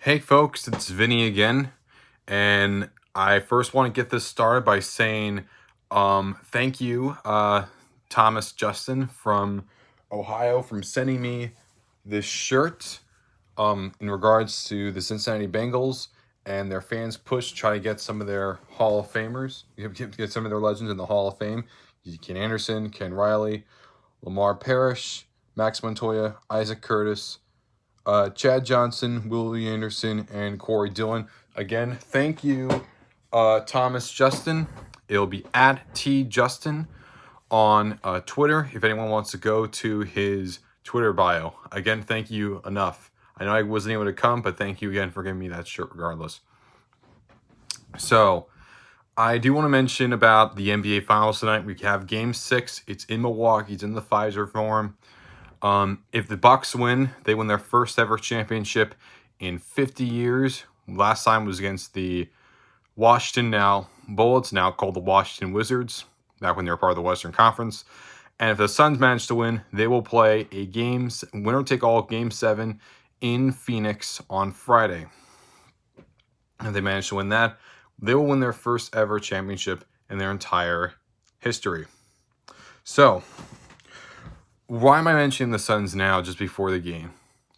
Hey folks, it's Vinny again, and I first want to get this started by saying thank you, Thomas Justin from Ohio, from sending me this shirt in regards to the Cincinnati Bengals and their fans' push to try to get some of their Hall of Famers, get some of their legends in the Hall of Fame. Ken Anderson, Ken Riley, Lamar Parrish, Max Montoya, Isaac Curtis, Chad Johnson, Willie Anderson, and Corey Dillon. Again, thank you, Thomas Justin. It'll be at TJustin on Twitter if anyone wants to go to his Twitter bio. Again, thank you enough. I know I wasn't able to come, but thank you again for giving me that shirt regardless. So, I do want to mention about the NBA Finals tonight. We have Game 6. It's in Milwaukee. It's in the Pfizer Forum. If the Bucks win, they win their first ever championship in 50 years. Last time was against the Washington Bullets, now called the Washington Wizards, back when they were part of the Western Conference. And if the Suns manage to win, they will play a winner-take-all Game 7 in Phoenix on Friday. If they manage to win that, they will win their first ever championship in their entire history. So, why am I mentioning the Suns now just before the game?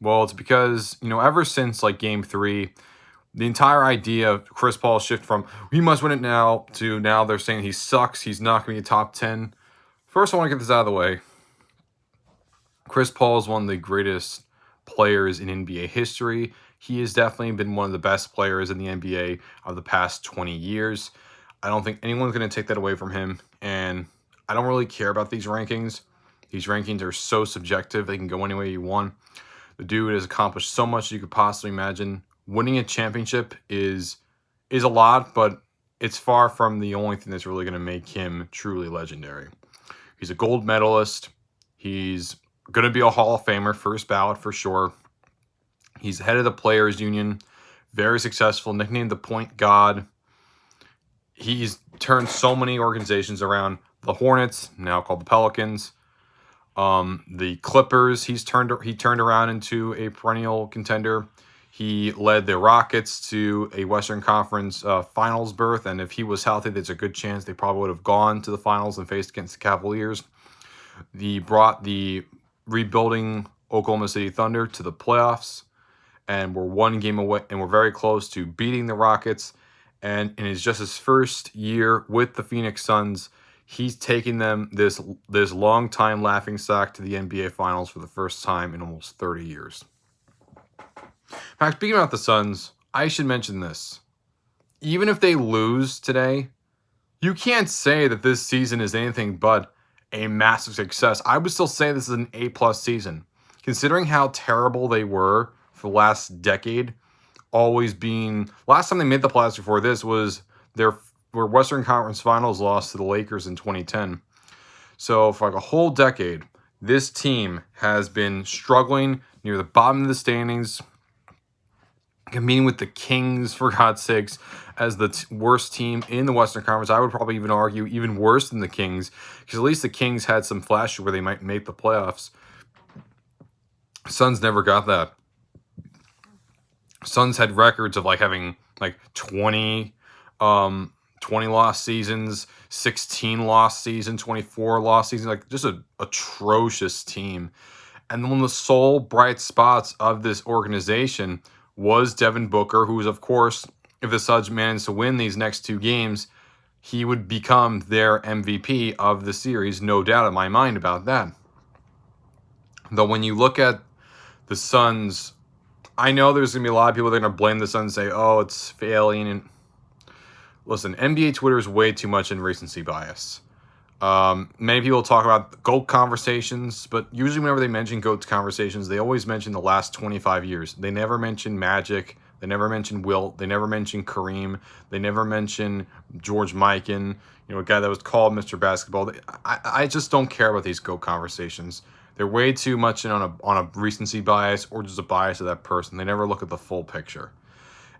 Well, it's because, ever since Game 3, the entire idea of Chris Paul's shift from he must win it now to now they're saying he sucks, he's not going to be a top 10. First, I want to get this out of the way. Chris Paul is one of the greatest players in NBA history. He has definitely been one of the best players in the NBA of the past 20 years. I don't think anyone's going to take that away from him, and I don't really care about these rankings. These rankings are so subjective. They can go any way you want. The dude has accomplished so much you could possibly imagine. Winning a championship is a lot, but it's far from the only thing that's really going to make him truly legendary. He's a gold medalist. He's going to be a Hall of Famer, first ballot for sure. He's head of the Players Union, very successful, nicknamed the Point God. He's turned so many organizations around. The Hornets, now called the Pelicans. The Clippers, he turned around into a perennial contender. He led the Rockets to a Western Conference finals berth, and if he was healthy, there's a good chance they probably would have gone to the finals and faced against the Cavaliers. He brought the rebuilding Oklahoma City Thunder to the playoffs, and we're one game away, and we're very close to beating the Rockets. And in his first year with the Phoenix Suns, he's taking them this long-time laughingstock to the NBA Finals for the first time in almost 30 years. In fact, speaking about the Suns, I should mention this. Even if they lose today, you can't say that this season is anything but a massive success. I would still say this is an A+ season. Considering how terrible they were for the last decade, last time they made the playoffs before this was their Western Conference Finals loss to the Lakers in 2010. So for a whole decade, this team has been struggling near the bottom of the standings, competing with the Kings, for God's sakes, as the worst team in the Western Conference. I would probably even argue even worse than the Kings, because at least the Kings had some flashes where they might make the playoffs. Suns never got that. Suns had records of having 20 lost seasons, 16 lost seasons, 24 lost seasons, just an atrocious team. And one of the sole bright spots of this organization was Devin Booker, who was, of course, if the Suns managed to win these next two games, he would become their MVP of the series, no doubt in my mind about that. Though when you look at the Suns, I know there's going to be a lot of people that are going to blame the Suns and say, oh, it's failing. And listen, NBA Twitter is way too much in recency bias. Many people talk about GOAT conversations, but usually whenever they mention GOAT conversations, they always mention the last 25 years. They never mention Magic. They never mention Wilt. They never mention Kareem. They never mention George Mikan, a guy that was called Mr. Basketball. I just don't care about these GOAT conversations. They're way too much on a recency bias or just a bias of that person. They never look at the full picture.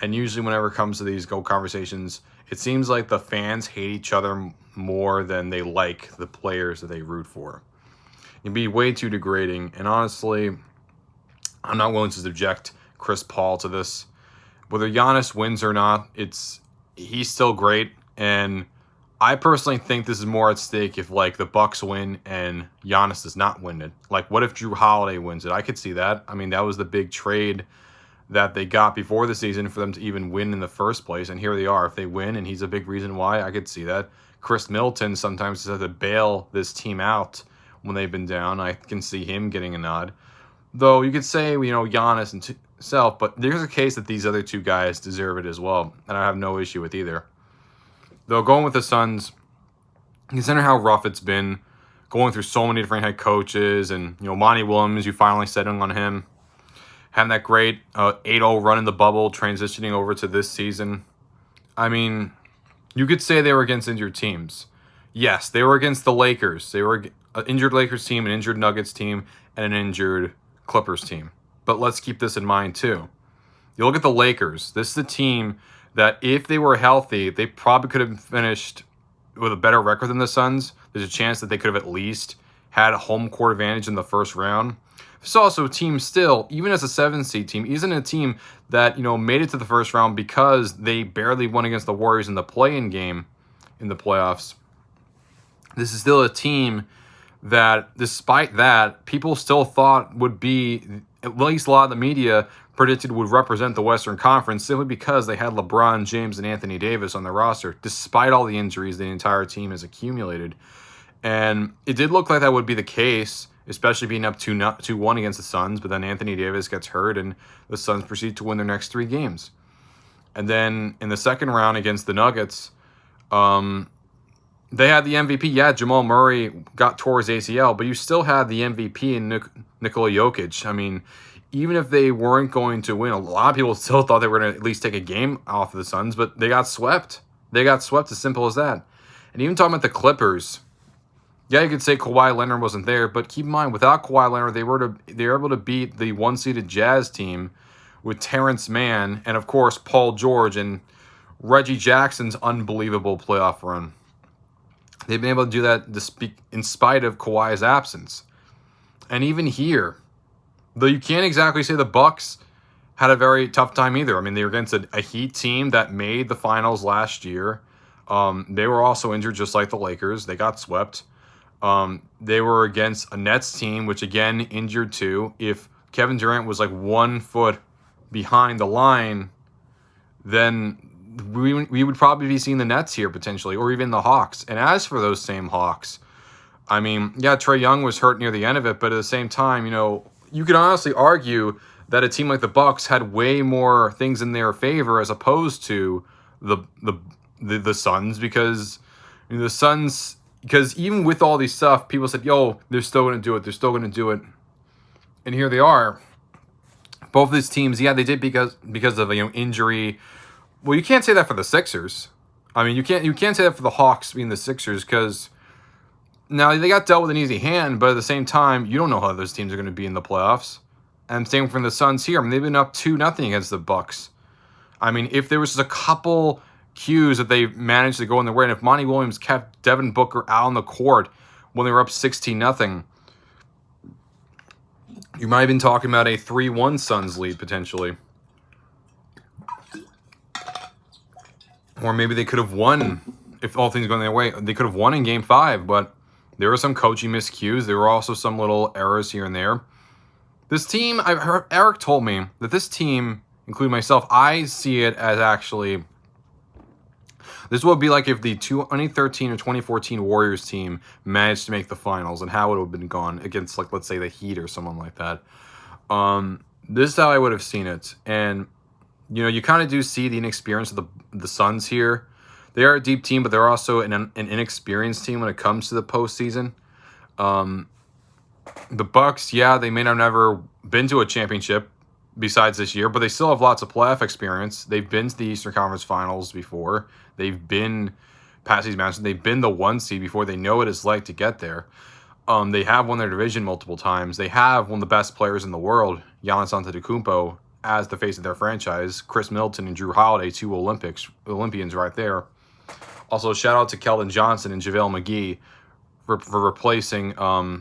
And usually whenever it comes to these GOAT conversations, it seems like the fans hate each other more than they like the players that they root for. It'd be way too degrading. And honestly, I'm not willing to subject Chris Paul to this. Whether Giannis wins or not, he's still great, and I personally think this is more at stake if like the Bucks win and Giannis does not win it. Like, what if Drew Holiday wins it? I could see that. I mean, that was the big trade that they got before the season for them to even win in the first place, and here they are. If they win, and he's a big reason why, I could see that. Chris Middleton sometimes has to bail this team out when they've been down. I can see him getting a nod. Though you could say, Giannis and himself, but there's a case that these other two guys deserve it as well, and I have no issue with either. Though going with the Suns, consider how rough it's been, going through so many different head coaches, and Monty Williams, you finally settling on him, having that great 8-0 run in the bubble, transitioning over to this season. I mean, you could say they were against injured teams. Yes, they were against the Lakers. They were an injured Lakers team, an injured Nuggets team, and an injured Clippers team. But let's keep this in mind too. You look at the Lakers. This is a team that if they were healthy, they probably could have finished with a better record than the Suns. There's a chance that they could have at least had a home court advantage in the first round. It's also a team still, even as a 7-seed team, isn't a team that, made it to the first round because they barely won against the Warriors in the play-in game in the playoffs. This is still a team that, despite that, people still thought would be, at least a lot of the media predicted would represent the Western Conference simply because they had LeBron James and Anthony Davis on the roster, despite all the injuries the entire team has accumulated. And it did look like that would be the case, especially being up 2-1 against the Suns, but then Anthony Davis gets hurt and the Suns proceed to win their next 3 games. And then in the second round against the Nuggets, they had the MVP. Yeah, Jamal Murray tore his ACL, but you still had the MVP in Nikola Jokic. I mean, even if they weren't going to win, a lot of people still thought they were going to at least take a game off of the Suns, but they got swept. They got swept, as simple as that. And even talking about the Clippers, yeah, you could say Kawhi Leonard wasn't there, but keep in mind, without Kawhi Leonard, they were able to beat the 1-seeded Jazz team with Terrence Mann and, of course, Paul George and Reggie Jackson's unbelievable playoff run. They've been able to do that in spite of Kawhi's absence. And even here, though you can't exactly say the Bucks had a very tough time either. I mean, they were against a Heat team that made the finals last year. They were also injured just like the Lakers. They got swept. They were against a Nets team, which again, injured too. If Kevin Durant was like 1 foot behind the line, then we would probably be seeing the Nets here potentially, or even the Hawks. And as for those same Hawks, I mean, yeah, Trae Young was hurt near the end of it, but at the same time, you could honestly argue that a team like the Bucks had way more things in their favor as opposed to the Suns, because the Suns, because even with all these stuff, people said, "Yo, they're still going to do it. They're still going to do it," and here they are. Both of these teams, yeah, they did because of injury. Well, you can't say that for the Sixers. I mean, you can't say that for the Hawks being the Sixers, because now they got dealt with an easy hand, but at the same time, you don't know how those teams are going to be in the playoffs. And same from the Suns here. I mean, they've been up 2-0 against the Bucks. I mean, if there was just a couple cues that they managed to go in their way, and if Monty Williams kept Devin Booker out on the court when they were up 16-0, you might have been talking about a 3-1 Suns lead potentially. Or maybe they could have won, if all things going their way. They could have won in Game 5, but there were some coaching miscues. There were also some little errors here and there. This team, I heard Eric told me that this team, including myself, I see it as actually, this would be like if the 2013 or 2014 Warriors team managed to make the finals, and how it would have been gone against, like, let's say the Heat or someone like that. This is how I would have seen it. And you kind of do see the inexperience of the Suns here. They are a deep team, but they're also an inexperienced team when it comes to the postseason. The Bucks, yeah, they may not have never been to a championship besides this year, but they still have lots of playoff experience. They've been to the Eastern Conference Finals before. They've been past these matches. They've been the 1 seed before. They know what it's like to get there. They have won their division multiple times. They have one of the best players in the world, Giannis Antetokounmpo, as the face of their franchise. Chris Middleton and Drew Holiday, 2 Olympians right there. Also, shout out to Keldon Johnson and JaVale McGee for replacing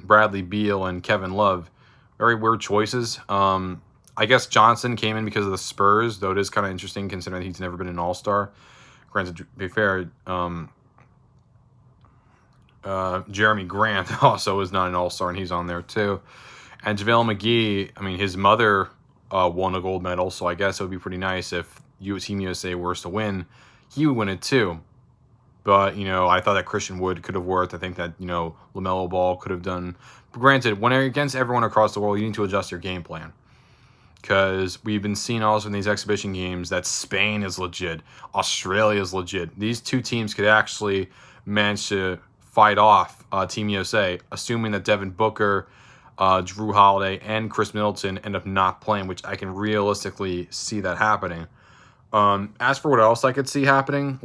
Bradley Beal and Kevin Love. Very weird choices. I guess Johnson came in because of the Spurs, though it is kind of interesting considering he's never been an All-Star. Granted, to be fair, Jeremy Grant also is not an All-Star, and he's on there too. And JaVale McGee, I mean, his mother won a gold medal, so I guess it would be pretty nice if Team USA were to win, he would win it too. But, I thought that Christian Wood could have worked. I think that, LaMelo Ball could have done. But granted, when against everyone across the world, you need to adjust your game plan. Because we've been seeing also in these exhibition games that Spain is legit. Australia is legit. These two teams could actually manage to fight off Team USA, assuming that Devin Booker, Drew Holiday, and Chris Middleton end up not playing, which I can realistically see that happening. As for what else I could see happening,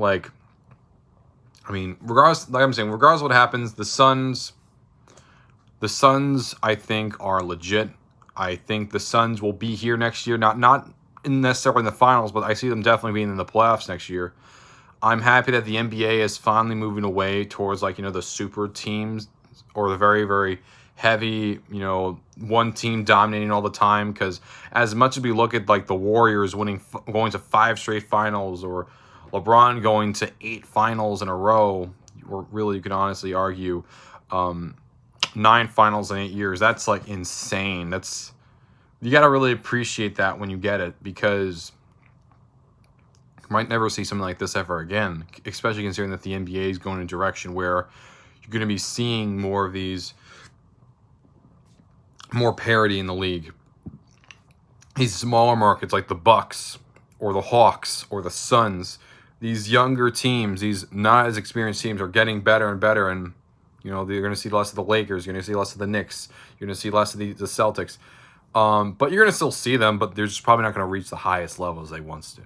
regardless of what happens, the Suns, I think, are legit. I think the Suns will be here next year, not necessarily in the finals, but I see them definitely being in the playoffs next year. I'm happy that the NBA is finally moving away towards the super teams or the very, very heavy, one team dominating all the time. Because as much as we look at the Warriors going to 5 straight finals, or LeBron going to 8 finals in a row, or really you could honestly argue 9 finals in 8 years. That's insane. You got to really appreciate that when you get it, because you might never see something like this ever again, especially considering that the NBA is going in a direction where you're going to be seeing more of these, more parity in the league. These smaller markets like the Bucks or the Hawks or the Suns, these younger teams, these not as experienced teams, are getting better and better, and you're going to see less of the Lakers, you're going to see less of the Knicks, you're going to see less of the Celtics. But you're going to still see them, but they're just probably not going to reach the highest levels they once did.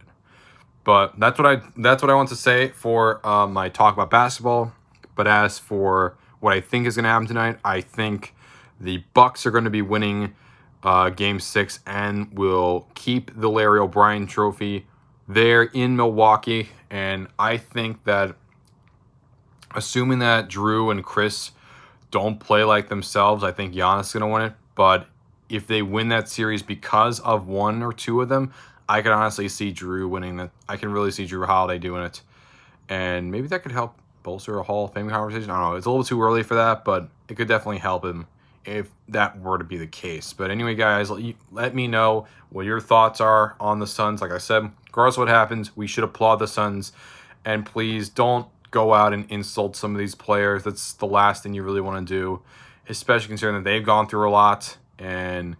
But that's what I want to say for my talk about basketball. But as for what I think is going to happen tonight, I think the Bucks are going to be winning Game 6 and will keep the Larry O'Brien trophy there in Milwaukee. And I think that, assuming that Drew and Chris don't play like themselves, I think Giannis is going to win it. But if they win that series because of one or two of them, I can honestly see Drew winning that. I can really see Drew Holiday doing it. And maybe that could help bolster a Hall of Fame conversation. I don't know. It's a little too early for that, but it could definitely help him if that were to be the case. But anyway, guys, let me know what your thoughts are on the Suns. Like I said, regardless of what happens, we should applaud the Suns. And please don't go out and insult some of these players. That's the last thing you really want to do, especially considering that they've gone through a lot. And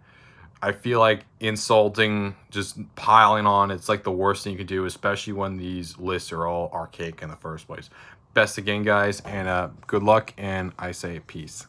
I feel like insulting, just piling on, it's the worst thing you could do, especially when these lists are all archaic in the first place. Best again, guys, and good luck, and I say peace.